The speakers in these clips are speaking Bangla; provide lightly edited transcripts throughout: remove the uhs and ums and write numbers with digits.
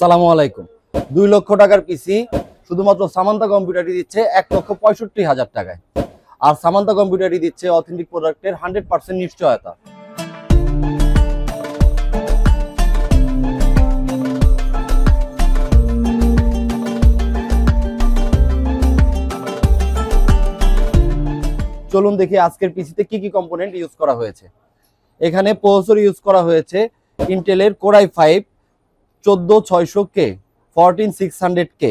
আসসালামু আলাইকুম। 2 লক্ষ টাকার পিসি শুধুমাত্র সামান্তা কম্পিউটারই দিচ্ছে 1,65,000 টাকায়। আর সামান্তা কম্পিউটারই দিচ্ছে অথেন্টিক প্রোডাক্টের 100% নিশ্চয়তা। চলুন দেখি আজকের পিসিতে কি কি কম্পোনেন্ট ইউজ করা হয়েছে। এখানে প্রসেসর ইউজ করা হয়েছে ইন্টেলের Core i5 14600K 14600K।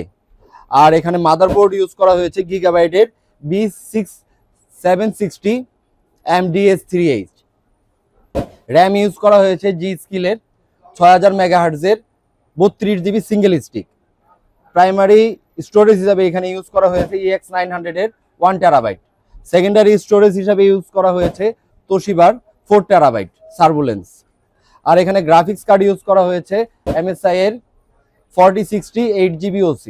আর এখানে মাদারবোর্ড ইউজ করা হয়েছে গিগাবাইটের B6760 MDS3H। র্যাম ইউজ করা হয়েছে জি স্কিলের 6000 মেগাহার্টজের 32GB single stick. Primary storage হিসাবে এখানে ইউজ করা হয়েছে EX900 এর 1TB। সেকেন্ডারি স্টোরেজ হিসাবে ইউজ করা হয়েছে তোশিবার 4TB সার্ভুলেন্স। আর এখানে গ্রাফিক্স কার্ড ইউজ করা হয়েছে MSI এর 4060 8GB OC।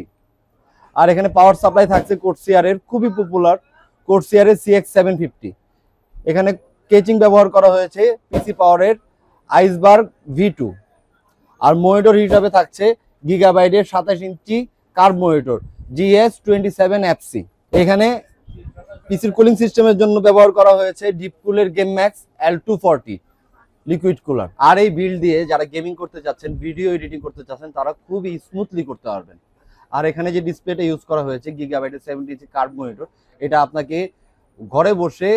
আর এখানে পাওয়ার সাপ্লাই থাকছে কোর্সিয়ারের খুবই পপুলার কোর্সিয়ারের CX750। এখানে কেচিং ব্যবহার করা হয়েছে পিসি পাওয়ারের আইসবার্গ V2। আর মনিটর হিসাবে থাকছে গিগাবাইটের 27 ইঞ্চি কার্ভ মনিটর GS27FC। এখানে পিসির কুলিং সিস্টেমের জন্য ব্যবহার করা হয়েছে ডিপকুলের game max L240 liquid cooler. আর এই বিল্ড দিয়ে যারা গেমিং করতে চাচ্ছেন, ভিডিও এডিটিং করতে চাচ্ছেন, তারা খুবই স্মুথলি করতে পারবেন। আর এখানে যে ডিসপ্লেটা ইউজ করা হয়েছে গিগাবাইটের 70 ইঞ্চি কার্ভ মনিটর, এটা আপনাকে ঘরে বসে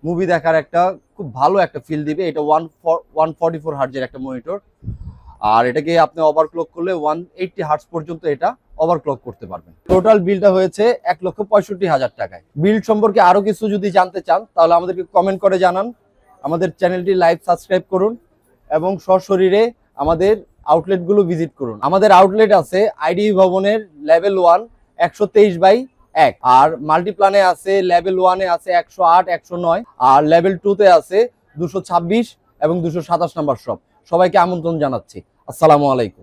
মুভি দেখার একটা খুব ভালো একটা ফিল দিবে। এটা 144 হার্টজের একটা মনিটর। আর এটাকে আপনি ওভারক্লক করলে 180 হার্টজ পর্যন্ত এটা ওভারক্লক করতে পারবেন। টোটাল বিলটা হয়েছে 1,65,000 টাকায়। বিল্ড সম্পর্কে আরো কিছু যদি জানতে চান তাহলে আমাদেরকে কমেন্ট করে জানান। আমাদের চ্যানেলটি লাইক সাবস্ক্রাইব করুন এবং সশরীরে আমাদের আউটলেটগুলো ভিজিট করুন। আমাদের আউটলেট আছে আইডি ভবনের লেভেল 1 123/1। আর মাল্টিপ্লানে আছে লেভেল 1-এ আছে 108 109। আর লেভেল 2-তে আছে 226 এবং 227 নাম্বার শপ। সবাইকে আমন্ত্রণ জানাচ্ছি। আসসালামু আলাইকুম।